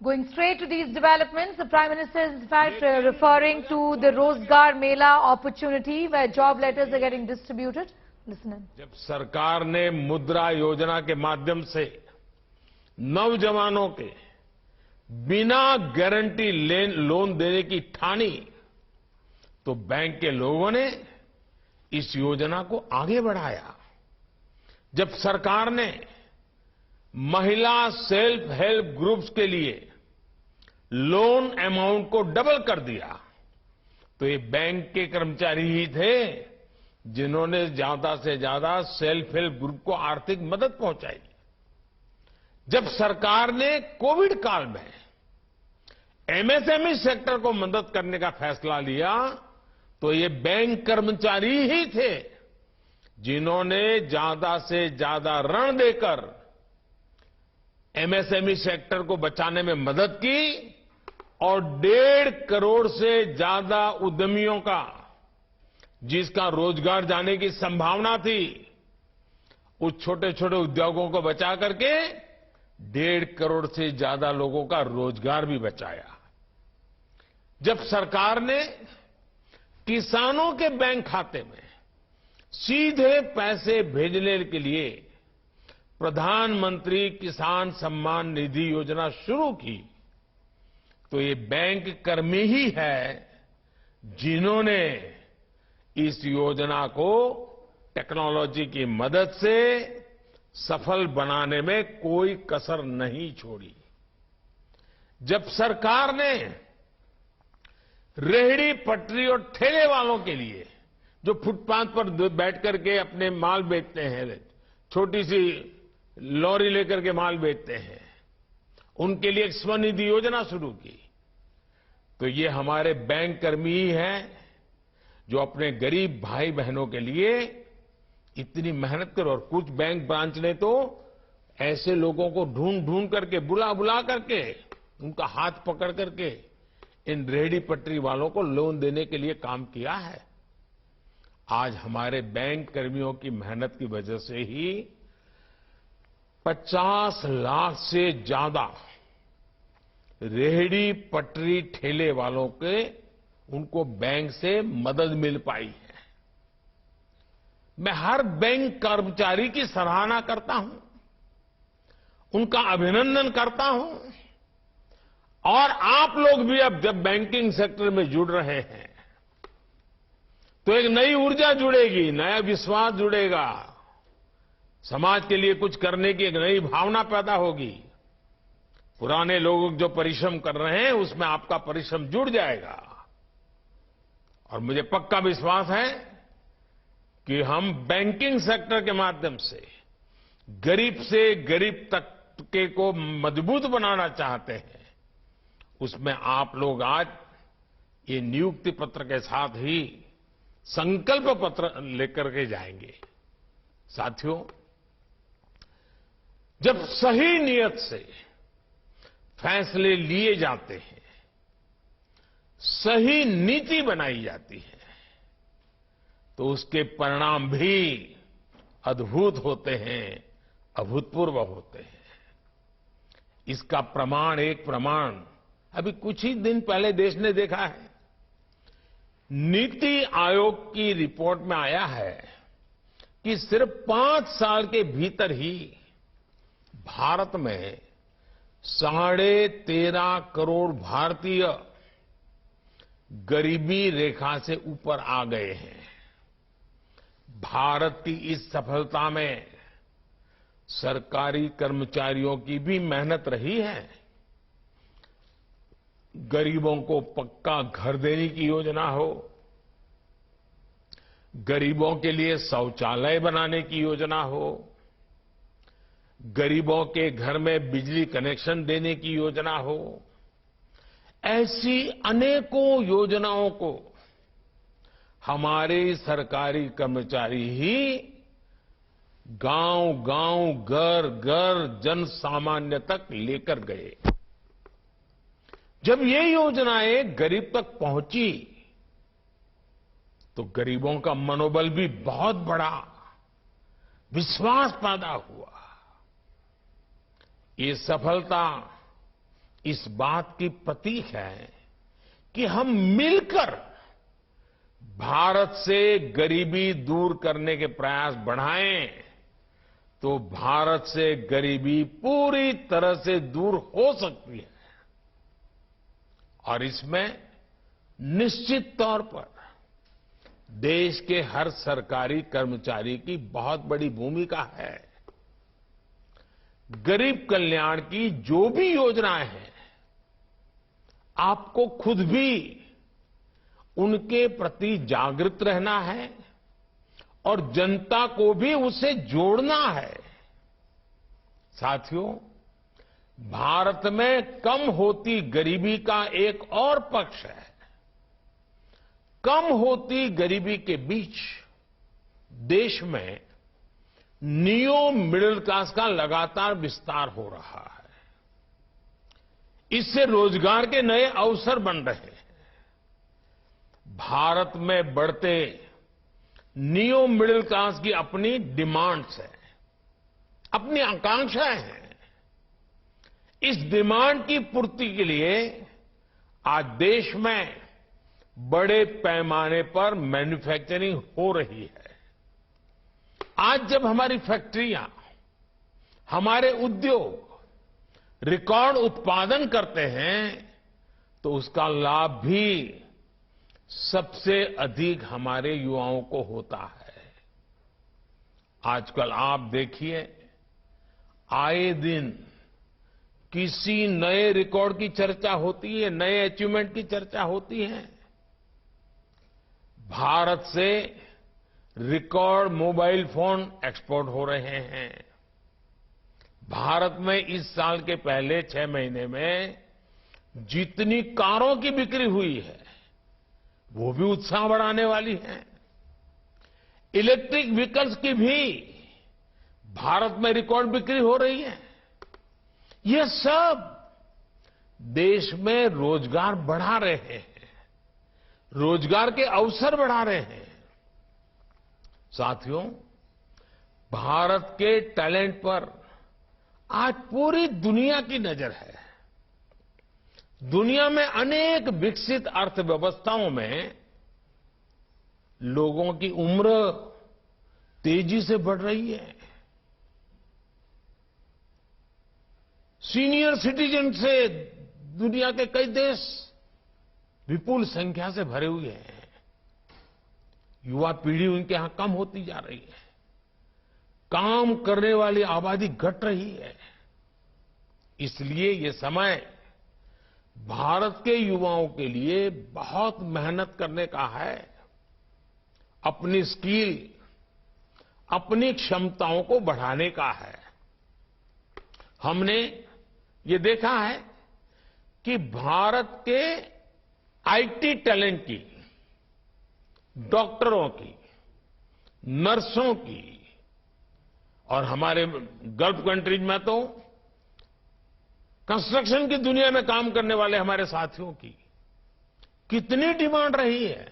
Going straight to these developments, the Prime Minister is in fact referring to the Rozgar Mela opportunity where job letters are getting distributed. Listen in. जब सरकार ने मुद्रा योजना के माध्यम से नौजवानों के बिना गारंटी लोन देने की ठानी, तो बैंक के लोगों ने इस योजना को आगे बढ़ाया। जब सरकार ने महिला सेल्फ हेल्प ग्रुप्स के लिए लोन अमाउंट को डबल कर दिया, तो ये बैंक के कर्मचारी ही थे जिन्होंने ज्यादा से ज्यादा सेल्फ हेल्प ग्रुप को आर्थिक मदद पहुंचाई। जब सरकार ने कोविड काल में एमएसएमई सेक्टर को मदद करने का फैसला लिया, तो ये बैंक कर्मचारी ही थे जिन्होंने ज्यादा से ज्यादा ऋण देकर एमएसएमई सेक्टर को बचाने में मदद की और 1.5 करोड़ से ज्यादा उद्यमियों का, जिसका रोजगार जाने की संभावना थी, उस छोटे छोटे उद्योगों को बचा करके 1.5 करोड़ से ज्यादा लोगों का रोजगार भी बचाया। जब सरकार ने किसानों के बैंक खाते में सीधे पैसे भेजने के लिए प्रधानमंत्री किसान सम्मान निधि योजना शुरू की, तो ये बैंक कर्मी ही है जिन्होंने इस योजना को टेक्नोलॉजी की मदद से सफल बनाने में कोई कसर नहीं छोड़ी। जब सरकार ने रेहड़ी पटरी और ठेले वालों के लिए, जो फुटपाथ पर बैठ करके अपने माल बेचते हैं, छोटी सी लॉरी लेकर के माल बेचते हैं, उनके लिए एक स्वनिधि योजना शुरू की, तो ये हमारे बैंक कर्मी ही हैं जो अपने गरीब भाई बहनों के लिए इतनी मेहनत कर, और कुछ बैंक ब्रांच ने तो ऐसे लोगों को ढूंढ ढूंढ करके, बुला बुला करके, उनका हाथ पकड़ करके इन रेहड़ी पटरी वालों को लोन देने के लिए काम किया है। आज हमारे बैंक कर्मियों की मेहनत की वजह से ही 50 लाख से ज्यादा रेहड़ी पटरी ठेले वालों के, उनको बैंक से मदद मिल पाई है। मैं हर बैंक कर्मचारी की सराहना करता हूं, उनका अभिनंदन करता हूं, और आप लोग भी अब जब बैंकिंग सेक्टर में जुड़ रहे हैं तो एक नई ऊर्जा जुड़ेगी, नया विश्वास जुड़ेगा, समाज के लिए कुछ करने की एक नई भावना पैदा होगी। पुराने लोग जो परिश्रम कर रहे हैं उसमें आपका परिश्रम जुड़ जाएगा, और मुझे पक्का विश्वास है कि हम बैंकिंग सेक्टर के माध्यम से गरीब तबके को मजबूत बनाना चाहते हैं। उसमें आप लोग आज ये नियुक्ति पत्र के साथ ही संकल्प पत्र लेकर के जाएंगे। साथियों, जब सही नियत से फैसले लिए जाते हैं, सही नीति बनाई जाती है, तो उसके परिणाम भी अद्भुत होते हैं, अभूतपूर्व होते हैं। इसका एक प्रमाण अभी कुछ ही दिन पहले देश ने देखा है। नीति आयोग की रिपोर्ट में आया है कि सिर्फ 5 साल के भीतर ही भारत में 13.5 करोड़ भारतीय गरीबी रेखा से ऊपर आ गए हैं। भारत की इस सफलता में सरकारी कर्मचारियों की भी मेहनत रही है। गरीबों को पक्का घर देने की योजना हो, गरीबों के लिए शौचालय बनाने की योजना हो, गरीबों के घर में बिजली कनेक्शन देने की योजना हो, ऐसी अनेकों योजनाओं को हमारे सरकारी कर्मचारी ही गांव-गांव, घर-घर, जन सामान्य तक लेकर गए। जब ये योजनाएं गरीब तक पहुंची तो गरीबों का मनोबल भी बहुत बढ़ा, विश्वास पैदा हुआ। ये सफलता इस बात की प्रतीक है कि हम मिलकर भारत से गरीबी दूर करने के प्रयास बढ़ाएं तो भारत से गरीबी पूरी तरह से दूर हो सकती है। और इसमें निश्चित तौर पर देश के हर सरकारी कर्मचारी की बहुत बड़ी भूमिका है। गरीब कल्याण की जो भी योजनाएं हैं, आपको खुद भी उनके प्रति जागृत रहना है और जनता को भी उससे जोड़ना है। साथियों, भारत में कम होती गरीबी का एक और पक्ष है। कम होती गरीबी के बीच देश में नियो मिडिल क्लास का लगातार विस्तार हो रहा है। इससे रोजगार के नए अवसर बन रहे हैं। भारत में बढ़ते नियो मिडिल क्लास की अपनी डिमांड्स है, अपनी आकांक्षाएं हैं। इस डिमांड की पूर्ति के लिए आज देश में बड़े पैमाने पर मैन्युफैक्चरिंग हो रही है। आज जब हमारी फैक्ट्रियां, हमारे उद्योग रिकॉर्ड उत्पादन करते हैं तो उसका लाभ भी सबसे अधिक हमारे युवाओं को होता है। आजकल आप देखिए, आए दिन किसी नए रिकॉर्ड की चर्चा होती है, नए अचीवमेंट की चर्चा होती है। भारत से रिकॉर्ड मोबाइल फोन एक्सपोर्ट हो रहे हैं। भारत में इस साल के पहले 6 महीने में जितनी कारों की बिक्री हुई है, वो भी उत्साह बढ़ाने वाली है। इलेक्ट्रिक व्हीकल्स की भी भारत में रिकॉर्ड बिक्री हो रही है। ये सब देश में रोजगार बढ़ा रहे हैं, रोजगार के अवसर बढ़ा रहे हैं। साथियों, भारत के टैलेंट पर आज पूरी दुनिया की नजर है। दुनिया में अनेक विकसित अर्थव्यवस्थाओं में लोगों की उम्र तेजी से बढ़ रही है। सीनियर सिटीजन से दुनिया के कई देश विपुल संख्या से भरे हुए हैं। युवा पीढ़ी उनके यहां कम होती जा रही है। काम करने वाली आबादी घट रही है। इसलिए ये समय भारत के युवाओं के लिए बहुत मेहनत करने का है। अपनी स्किल, अपनी क्षमताओं को बढ़ाने का है। हमने ये देखा है कि भारत के आईटी टैलेंट की, डॉक्टरों की, नर्सों की और हमारे गल्फ कंट्रीज में तो कंस्ट्रक्शन की दुनिया में काम करने वाले हमारे साथियों की कितनी डिमांड रही है।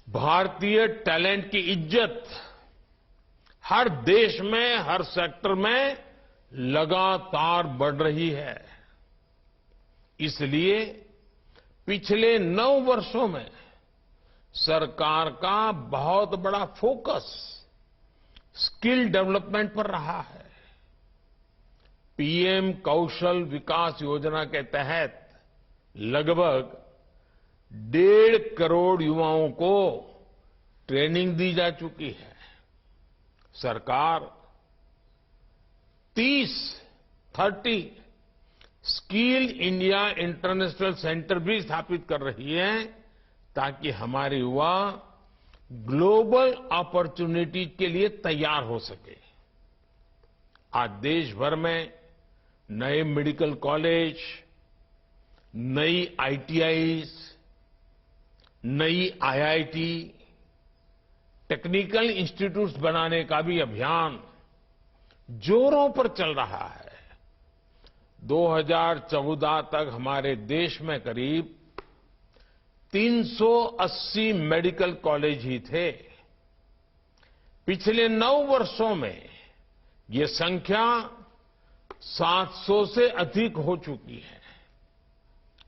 भारतीय टैलेंट की इज्जत हर देश में, हर सेक्टर में लगातार बढ़ रही है। इसलिए पिछले 9 वर्षों में सरकार का बहुत बड़ा फोकस स्किल डेवलपमेंट पर रहा है। पीएम कौशल विकास योजना के तहत लगभग 1.5 करोड़ युवाओं को ट्रेनिंग दी जा चुकी है। सरकार 30 स्किल इंडिया इंटरनेशनल सेंटर भी स्थापित कर रही है ताकि हमारे युवा ग्लोबल अपॉर्चुनिटी के लिए तैयार हो सके। आज देश भर में नए मेडिकल कॉलेज, नई आईटीआईज, नई आईआईटी, टेक्निकल इंस्टीट्यूट्स बनाने का भी अभियान जोरों पर चल रहा है। 2014 तक हमारे देश में करीब 380 मेडिकल कॉलेज ही थे। पिछले 9 वर्षों में ये संख्या 700 से अधिक हो चुकी है।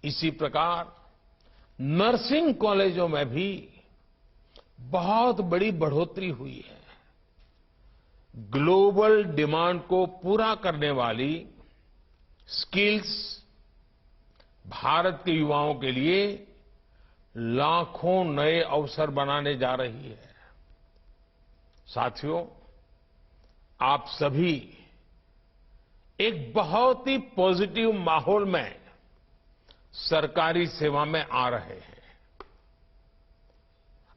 इसी प्रकार नर्सिंग कॉलेजों में भी बहुत बड़ी बढ़ोतरी हुई है। ग्लोबल डिमांड को पूरा करने वाली स्किल्स भारत के युवाओं के लिए लाखों नए अवसर बनाने जा रही है। साथियों, आप सभी एक बहुत ही पॉजिटिव माहौल में सरकारी सेवा में आ रहे हैं।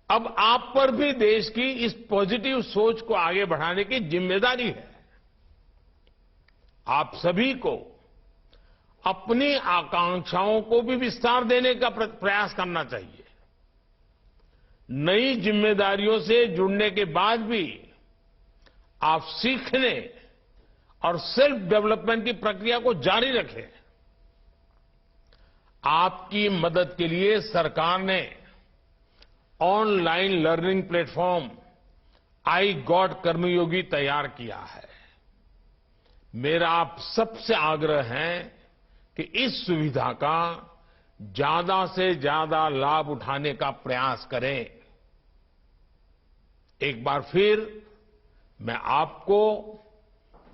अब आप पर भी देश की इस पॉजिटिव सोच को आगे बढ़ाने की जिम्मेदारी है। आप सभी को अपनी आकांक्षाओं को भी विस्तार देने का प्रयास करना चाहिए। नई जिम्मेदारियों से जुड़ने के बाद भी आप सीखने और सेल्फ डेवलपमेंट की प्रक्रिया को जारी रखें। आपकी मदद के लिए सरकार ने online learning platform iGOT Karmayogi तैयार किया है। मेरा आप सबसे आग्रह है कि इस सुविधा का ज्यादा से ज्यादा लाभ उठाने का प्रयास करें। एक बार फिर मैं आपको,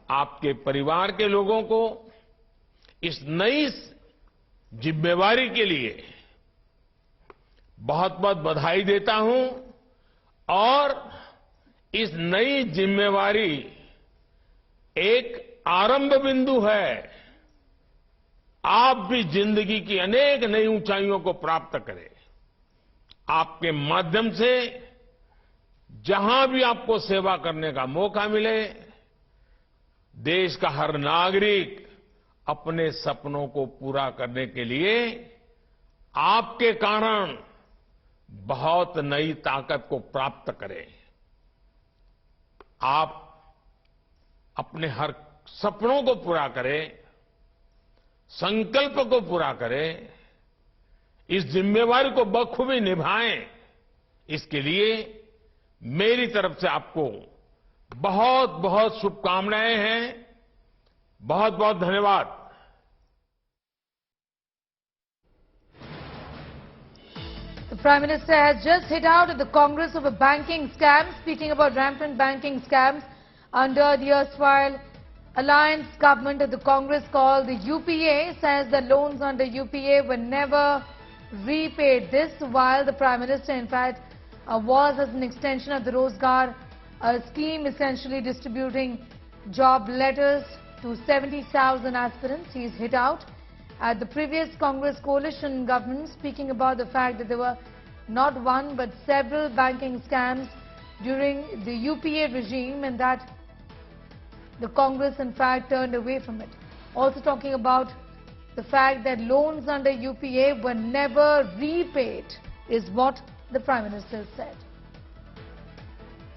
आपके परिवार के लोगों को इस नई जिम्मेवारी के लिए बहुत बहुत बधाई देता हूं और इस नई जिम्मेवारी एक आरंभ बिंदु है। आप भी जिंदगी की अनेक नई ऊंचाइयों को प्राप्त करें। आपके माध्यम से जहां भी आपको सेवा करने का मौका मिले, देश का हर नागरिक अपने सपनों को पूरा करने के लिए आपके कारण बहुत नई ताकत को प्राप्त करें। आप अपने हर सपनों को पूरा करें, संकल्प को पूरा करें, इस जिम्मेवारी को बखूबी निभाएं। इसके लिए मेरी तरफ से आपको बहुत बहुत शुभकामनाएं हैं। बहुत बहुत धन्यवाद। The Prime Minister has just hit out at the Congress of a banking scam, speaking about rampant banking scams under the erstwhile alliance government of the Congress called the UPA, says the loans under UPA were never repaid. This while the Prime Minister in fact was as an extension of the Rozgar scheme, essentially distributing job letters to 70,000 aspirants. He's hit out at the previous Congress coalition government, speaking about the fact that there were not one but several banking scams during the UPA regime and that the Congress in fact turned away from it. Also talking about the fact that loans under UPA were never repaid is what the Prime Minister said.